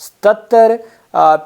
77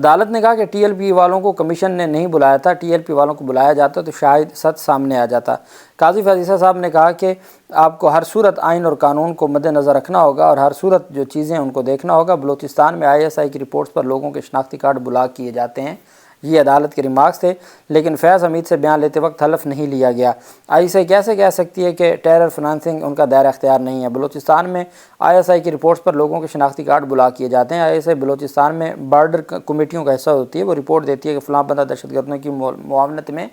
عدالت نے کہا کہ ٹی ایل پی والوں کو کمیشن نے نہیں بلایا تھا، ٹی ایل پی والوں کو بلایا جاتا تو شاید سچ سامنے آ جاتا۔ قاضی فیض صاحب نے کہا کہ آپ کو ہر صورت آئین اور قانون کو مد نظر رکھنا ہوگا اور ہر صورت جو چیزیں ان کو دیکھنا ہوگا۔ بلوچستان میں ISI کی رپورٹس پر لوگوں کے شناختی کارڈ بلاک کیے جاتے ہیں، یہ عدالت کے ریمارکس تھے، لیکن فیض حمید سے بیان لیتے وقت حلف نہیں لیا گیا۔ ISI کیسے کہہ سکتی ہے کہ ٹیرر فنانسنگ ان کا دائرہ اختیار نہیں ہے؟ بلوچستان میں ISI کی رپورٹس پر لوگوں کے شناختی کارڈ بلاک کیے جاتے ہیں۔ ISI بلوچستان میں بارڈر کمیٹیوں کا حصہ ہوتی ہے، وہ رپورٹ دیتی ہے کہ فلاں بندہ دہشت گردوں کی معاونت میں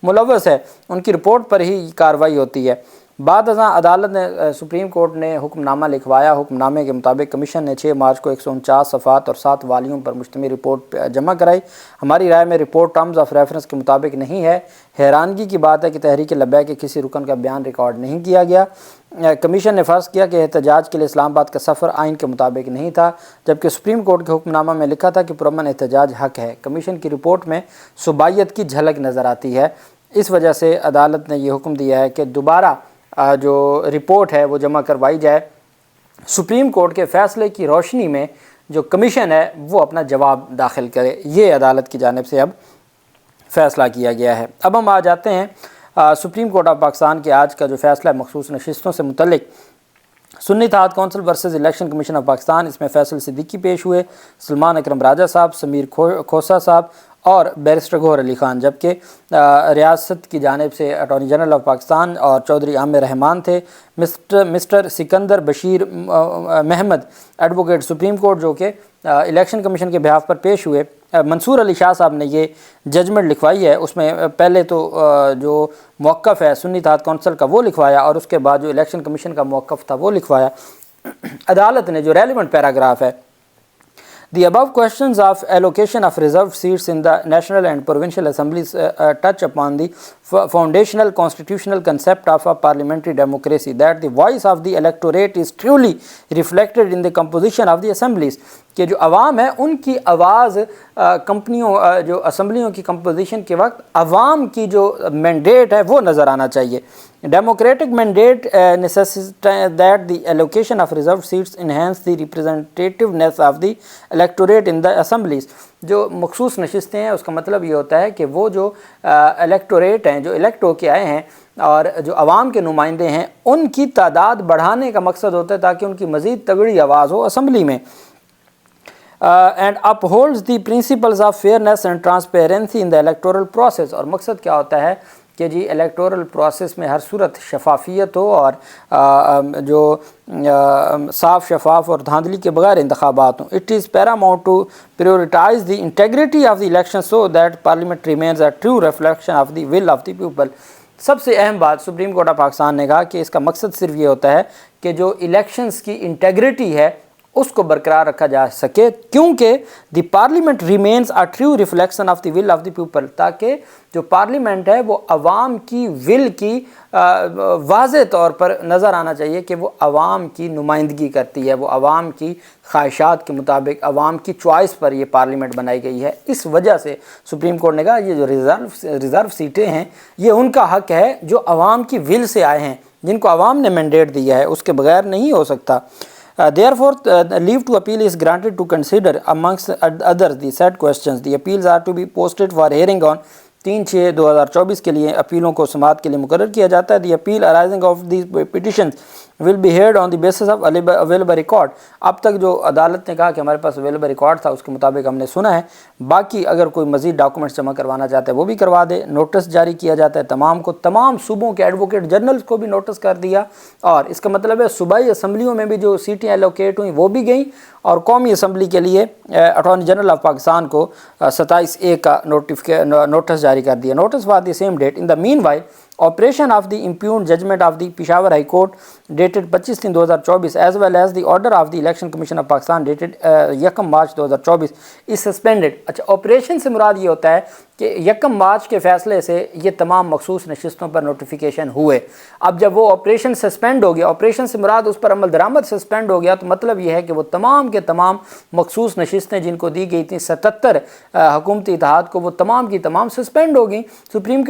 ملوث ہے، ان کی رپورٹ پر ہی کارروائی ہوتی ہے۔ بعد ازاں عدالت نے سپریم کورٹ نے حکم نامہ لکھوایا۔ حکم نامے کے مطابق کمیشن نے 6 مارچ کو 149 صفحات اور 7 والیوم پر مشتمل رپورٹ جمع کرائی۔ ہماری رائے میں رپورٹ ٹرمز آف ریفرنس کے مطابق نہیں ہے۔ حیرانگی کی بات ہے کہ تحریک لبیک کے کسی رکن کا بیان ریکارڈ نہیں کیا گیا۔ کمیشن نے فرض کیا کہ احتجاج کے لیے اسلام آباد کا سفر آئین کے مطابق نہیں تھا، جبکہ سپریم کورٹ کے حکم نامہ میں لکھا تھا کہ پرامن احتجاج حق ہے۔ کمیشن کی رپورٹ میں صوبائیت کی جھلک نظر آتی ہے، اس وجہ سے عدالت نے یہ حکم دیا ہے کہ دوبارہ جو رپورٹ ہے وہ جمع کروائی جائے۔ سپریم کورٹ کے فیصلے کی روشنی میں جو کمیشن ہے وہ اپنا جواب داخل کرے، یہ عدالت کی جانب سے اب فیصلہ کیا گیا ہے۔ اب ہم آ جاتے ہیں سپریم کورٹ آف پاکستان کے آج کا جو فیصلہ ہے مخصوص نشستوں سے متعلق۔ Sunni Ittehad council versus election commission of Pakistan, اس میں فیصل صدیقی پیش ہوئے، سلمان اکرم راجہ صاحب، سمیر کھوسہ صاحب اور بیرسٹر گوہر علی خان، جبکہ ریاست کی جانب سے اٹارنی جنرل آف پاکستان اور چودھری عامر رحمان تھے۔ مسٹر سکندر بشیر محمد ایڈوکیٹ سپریم کورٹ جو کہ الیکشن کمیشن کے بہاف پر پیش ہوئے۔ منصور علی شاہ صاحب نے یہ ججمنٹ لکھوائی ہے، اس میں پہلے تو جو موقف ہے سنی اتحاد کونسل کا وہ لکھوایا اور اس کے بعد جو الیکشن کمیشن کا موقف تھا وہ لکھوایا۔ عدالت نے جو ریلیونٹ پیراگراف ہے، The above questions of allocation of reserved seats in the national and provincial assemblies touch upon the foundational constitutional concept of a parliamentary democracy, that the voice of the electorate is truly reflected in the composition of the assemblies. کہ جو عوام ہے ان کی آواز کمپنیوں جو اسمبلیوں کی composition کے وقت عوام کی جو مینڈیٹ ہے وہ نظر آنا چاہیے۔ Democratic mandate necessitates that the allocation of reserved seats enhance the representativeness of the electorate in the assemblies. جو مخصوص نشستیں ہیں اس کا مطلب یہ ہوتا ہے کہ وہ جو الیکٹوریٹ ہیں، جو الیکٹ ہو کے آئے ہیں اور جو عوام کے نمائندے ہیں، ان کی تعداد بڑھانے کا مقصد ہوتا ہے تاکہ ان کی مزید تگڑی آواز ہو اسمبلی میں۔ And upholds the principles of fairness and transparency in the electoral process. اور مقصد کیا ہوتا ہے کہ جی الیکٹورل پروسیس میں ہر صورت شفافیت ہو اور جو صاف شفاف اور دھاندلی کے بغیر انتخابات ہوں۔ It is paramount to prioritize the integrity of the election so that parliament remains a true reflection of the will of the people. سب سے اہم بات سپریم کورٹ آف پاکستان نے کہا کہ اس کا مقصد صرف یہ ہوتا ہے کہ جو الیکشنز کی انٹیگریٹی ہے اس کو برقرار رکھا جا سکے، کیونکہ the parliament remains a true reflection of the will of the people, تاکہ جو پارلیمنٹ ہے وہ عوام کی ول کی واضح طور پر نظر آنا چاہیے کہ وہ عوام کی نمائندگی کرتی ہے، وہ عوام کی خواہشات کے مطابق عوام کی چوائس پر یہ پارلیمنٹ بنائی گئی ہے۔ اس وجہ سے سپریم کورٹ نے کہا یہ جو ریزرو سیٹیں ہیں یہ ان کا حق ہے جو عوام کی ول سے آئے ہیں، جن کو عوام نے مینڈیٹ دیا ہے، اس کے بغیر نہیں ہو سکتا۔ Therefore, leave to appeal is granted to consider amongst others the said questions. The appeals are to be posted for hearing on 3/6/2024 کے لیے اپیلوں کو سماعت کے لیے مقرر کیا جاتا ہے۔ The appeal arising of these petitions will be heard on the basis of available record. اب تک جو عدالت نے کہا کہ ہمارے پاس اویلیبل ریکارڈ تھا اس کے مطابق ہم نے سنا ہے، باقی اگر کوئی مزید ڈاکومنٹس جمع کروانا چاہتا ہے وہ بھی کروا دے۔ نوٹس جاری کیا جاتا ہے تمام صوبوں کے ایڈوکیٹ جنرلز کو بھی نوٹس کر دیا، اور اس کا مطلب ہے صوبائی اسمبلیوں میں بھی جو سیٹیں الوکیٹ ہوئیں وہ بھی گئیں، اور قومی اسمبلی کے لیے اٹارنی جنرل آف پاکستان کو 27/1 کا نوٹس جاری کر دیا۔ Notice for the same date. In the meanwhile operation of the impugned judgment of the Peshawar High Court dated 25/3/2024 as well as the order of the Election Commission of Pakistan dated 1 March 2024 is suspended۔ اچھا، operation سے مراد یہ ہوتا ہے کہ 1 مارچ کے فیصلے سے یہ تمام مخصوص نشستوں پر نوٹیفیکیشن ہوئے۔ اب جب وہ آپریشن سسپینڈ ہو گیا، آپریشن سے مراد اس پر عمل درآمد سسپینڈ ہو گیا، تو مطلب یہ ہے کہ وہ تمام کے تمام مخصوص نشستیں جن کو دی گئی تھیں 77 حکومتی اتحاد کو، وہ تمام کی تمام سسپینڈ ہو گئیں۔ سپریم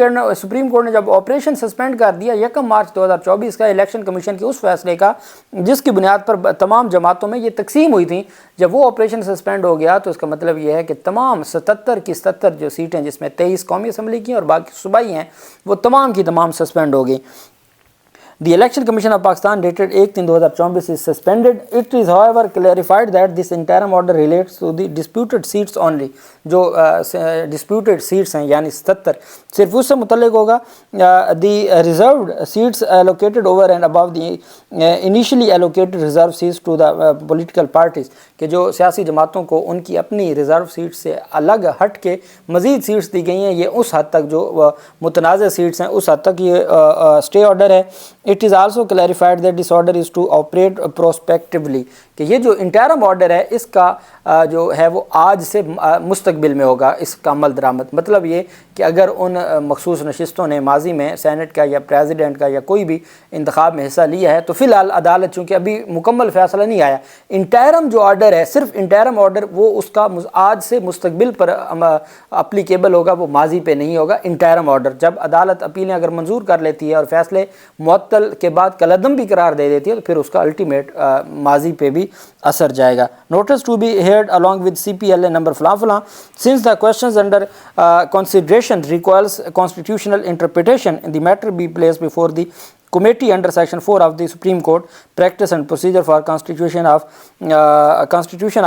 کورٹ نے جب آپریشن آپریشن سسپینڈ کر دیا 1 مارچ 2024 کا الیکشن کمیشن کے اس فیصلے کا جس کی بنیاد پر تمام جماعتوں میں یہ تقسیم ہوئی تھی، جب وہ آپریشن سسپینڈ ہو گیا تو اس کا مطلب یہ ہے کہ تمام 77 کی 77 جو سیٹیں جس میں 23 قومی اسمبلی کی اور باقی صوبائی ہیں وہ تمام کی تمام سسپینڈ ہو گئی۔ The Election Commission of Pakistan dated 1/3/2024 is suspended. It is however clarified that this interim order relates to the disputed seats only. جو disputed seats ہیں یعنی 77 صرف اس سے متعلق ہوگا۔ The reserved seats allocated over and above the initially allocated reserved seats to the political parties کہ جو سیاسی جماعتوں کو ان کی اپنی ریزرو سیٹ سے الگ ہٹ کے مزید سیٹس دی گئی ہیں، یہ اس حد تک جو متنازع سیٹس ہیں اس حد تک یہ اسٹے آرڈر ہے۔ It is also clarified that this order is to operate prospectively کہ یہ جو انٹرم آرڈر ہے اس کا جو ہے وہ آج سے مستقبل میں ہوگا اس کا عمل درآمد۔ مطلب یہ کہ اگر ان مخصوص نشستوں نے ماضی میں سینٹ کا یا پریزیڈنٹ کا یا کوئی بھی انتخاب میں حصہ لیا ہے تو فی الحال عدالت چونکہ ابھی مکمل فیصلہ نہیں آیا، انٹرم جو آرڈر ہے صرف انٹرم آرڈر وہ اس کا آج سے مستقبل پر اپلیکیبل ہوگا، وہ ماضی پہ نہیں ہوگا۔ انٹرم آرڈر جب عدالت اپیلیں اگر منظور کر لیتی ہے اور فیصلے معطل کے بعد کالعدم بھی قرار دے دیتی ہے تو پھر اس کا الٹیمیٹ ماضی پہ بھی اثر جائے گا۔ Notice to be heard along with CPLA number فلاں فلاں since the questions under consideration requires constitutional interpretation in the matter be placed before the committee under section 4 of the Supreme Court practice and procedure for constitution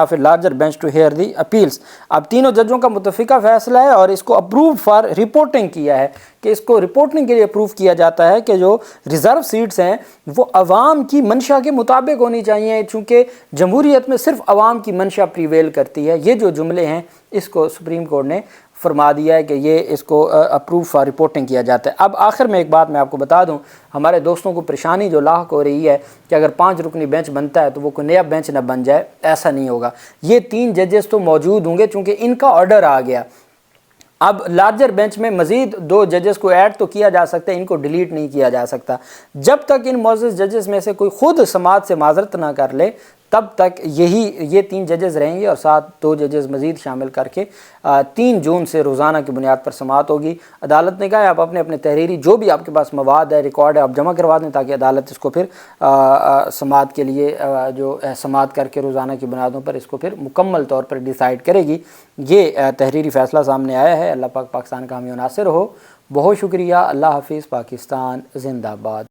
of a larger bench to hear the appeals۔ اب تینوں ججوں کا متفقہ فیصلہ ہے اور اس کو approve for reporting کیا ہے کہ اس کو رپورٹنگ کے لیے اپروو کیا جاتا ہے کہ جو ریزرو سیٹس ہیں وہ عوام کی منشا کے مطابق ہونی چاہیے، چونکہ جمہوریت میں صرف عوام کی منشا پریویل کرتی ہے۔ یہ جو جملے ہیں اس کو سپریم کورٹ نے فرما دیا ہے کہ یہ اس کو اپروو فار رپورٹنگ کیا جاتا ہے۔ اب آخر میں ایک بات میں آپ کو بتا دوں، ہمارے دوستوں کو پریشانی جو لاحق ہو رہی ہے کہ اگر 5 رکنی بینچ بنتا ہے تو وہ کوئی نیا بینچ نہ بن جائے، ایسا نہیں ہوگا۔ یہ 3 ججز تو موجود ہوں گے چونکہ ان کا آرڈر آ گیا۔ اب لارجر بینچ میں مزید 2 ججز کو ایڈ تو کیا جا سکتا ہے، ان کو ڈیلیٹ نہیں کیا جا سکتا۔ جب تک ان معزز ججز میں سے کوئی خود سماعت سے معذرت نہ کر لے تب تک یہ 3 ججز رہیں گے اور ساتھ 2 ججز مزید شامل کر کے 3 جون سے روزانہ کی بنیاد پر سماعت ہوگی۔ عدالت نے کہا ہے آپ اپنے اپنے تحریری جو بھی آپ کے پاس مواد ہے، ریکارڈ ہے، آپ جمع کروا دیں تاکہ عدالت اس کو پھر سماعت کے لیے جو سماعت کر کے روزانہ کی بنیادوں پر اس کو پھر مکمل طور پر ڈیسائیڈ کرے گی۔ یہ تحریری فیصلہ سامنے آیا ہے۔ اللہ پاک پاکستان کا حامی و ناصر ہو۔ بہت شکریہ۔ اللہ حافظ۔ پاکستان زندہ باد۔